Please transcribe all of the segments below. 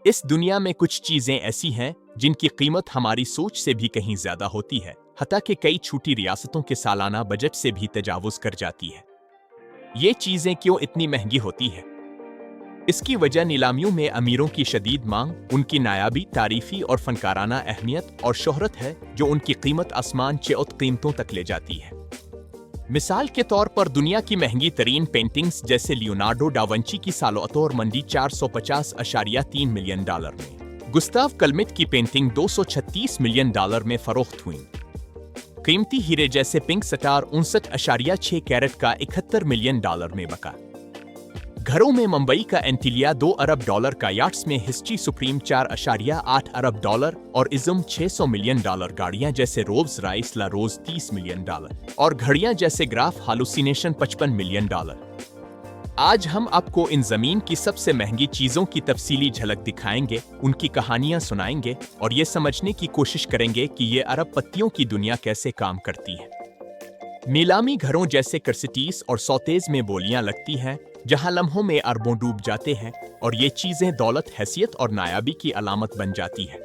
इस दुनिया में कुछ चीजें ऐसी हैं जिनकी कीमत हमारी सोच से भी कहीं ज्यादा होती है, हत्ता कि कई छोटी रियासतों के सालाना बजट से भी तजावुज कर जाती है। ये चीजें क्यों इतनी महंगी होती है? इसकी वजह नीलामियों में अमीरों की शदीद मांग, उनकी नायाबी, तारीफी और फनकाराना अहमियत और शोहरत है जो उनकी कीमत आसमान चेउत कीमतों तक ले जाती है। मिसाल के तौर पर दुनिया की महंगी तरीन पेंटिंग्स जैसे लियोनार्डो डा विंची की सालोतौर मंडी $450.3 मिलियन में, गुस्ताव कलमित की पेंटिंग $236 मिलियन में फरोख्त हुई। कीमती हीरे जैसे पिंक स्टार 59.6 कैरेट का $71 मिलियन में बका। घरों में मुंबई का एंटिलिया $2 अरब का, याट्स में हिस्ट्री सुप्रीम $4.8 अरब और इज़म $600 मिलियन, गाड़ियां जैसे रोल्स रॉयस ला रोज $30 मिलियन और घड़ियां जैसे ग्राफ हालुसिनेशन $55 मिलियन। आज हम आपको इन जमीन की सबसे महंगी चीजों की तफसीली झलक दिखाएंगे, उनकी कहानियां सुनाएंगे और ये समझने की कोशिश करेंगे कि ये अरब पत्तियों की दुनिया कैसे काम करती है। नीलामी घरों जैसे कर्सिटीज और सौतेज में बोलियां लगती हैं, जहां लम्हों में अरबों डूब जाते हैं और ये चीजें दौलत, हैसियत और नायाबी की अलामत बन जाती है।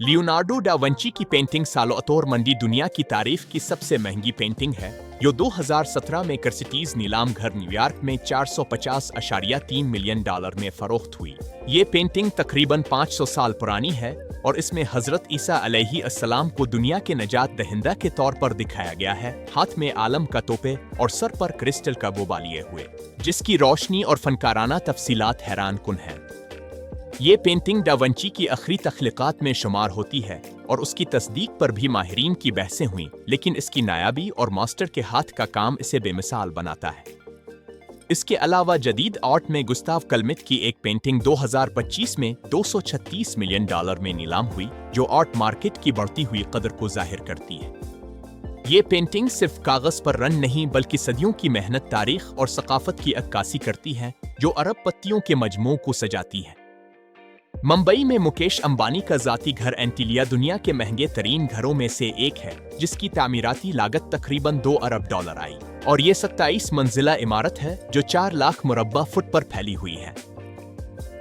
लियोनार्डो डा विंची की पेंटिंग सालोतौर मंडी दुनिया की तारीफ की सबसे महंगी पेंटिंग है, जो 2017 में कर्सिटीज नीलाम घर न्यूयॉर्क में $450.3 मिलियन में फरोख्त हुई। ये पेंटिंग तकरीबन 500 साल पुरानी है और इसमें हजरत ईसा अलैहिस्सलाम को दुनिया के नजात दहिंदा के तौर पर दिखाया गया है, हाथ में आलम का तोपे और सर पर क्रिस्टल का बोबा लिए हुए, जिसकी रोशनी और फनकाराना तफसीलात हैरान कुन है। ये पेंटिंग डा विंची की आखिरी तख्लीकात में शुमार होती है और उसकी तस्दीक पर भी माहिरीन की बहसें हुई, लेकिन इसकी नायाबी और मास्टर के हाथ का काम इसे बेमिसाल बनाता है। इसके अलावा जदीद आर्ट में गुस्ताव कलमित की एक पेंटिंग 2025 में $236 मिलियन में नीलाम हुई, जो आर्ट मार्केट की बढ़ती हुई कदर को जाहिर करती है। ये पेंटिंग सिर्फ कागज पर रंग नहीं बल्कि सदियों की मेहनत, तारीख और सकाफत की अक्कासी करती है, जो अरब पत्तियों के मजमू को सजाती है। मुंबई में मुकेश अंबानी का जाती घर एंटिलिया दुनिया के महंगे तरीन घरों में से एक है, जिसकी तामीराती लागत तकरीबन $2 अरब आई और ये 27 मंजिला इमारत है जो 4 लाख मुरब्बा फुट पर फैली हुई है।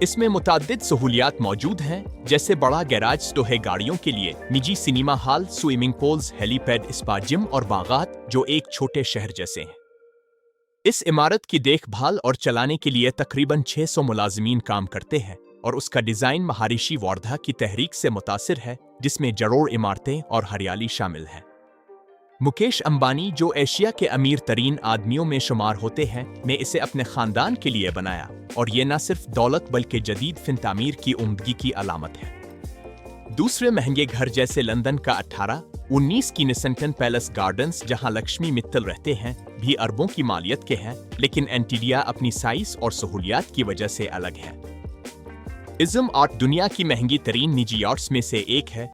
इसमें मुताद्दिद सहूलियात मौजूद हैं, जैसे बड़ा गैराज, स्टोहे गाड़ियों के लिए, निजी cinema hall, swimming pools, helipad, spa, gym और बागात जो एक छोटे शहर जैसे हैं। इस इमारत की देखभाल और चलाने के लिए तकरीबन 600 मुलाजिमीन काम करते हैं और उसका डिजाइन महर्षि वर्धा की तहरीक से मुतासिर है, जिसमें जड़ोड़ इमारतें और हरियाली शामिल है। मुकेश अंबानी, जो एशिया के अमीर तरीन आदमियों में शुमार होते हैं, ने इसे अपने खानदान के लिए बनाया और ये न सिर्फ दौलत बल्कि जदीद फिन तामीर की उम्दगी की अलामत है। दूसरे महंगे घर जैसे लंदन का 1819 की निसेंटन पैलेस गार्डन्स, जहां लक्ष्मी मित्तल रहते हैं, भी अरबों की मालियत के हैं, लेकिन एंटिलिया अपनी साइज और सहूलियात की वजह से अलग है। इज़म आर्ट दुनिया की महंगी तरीन निजी आर्ट्स में से एक है,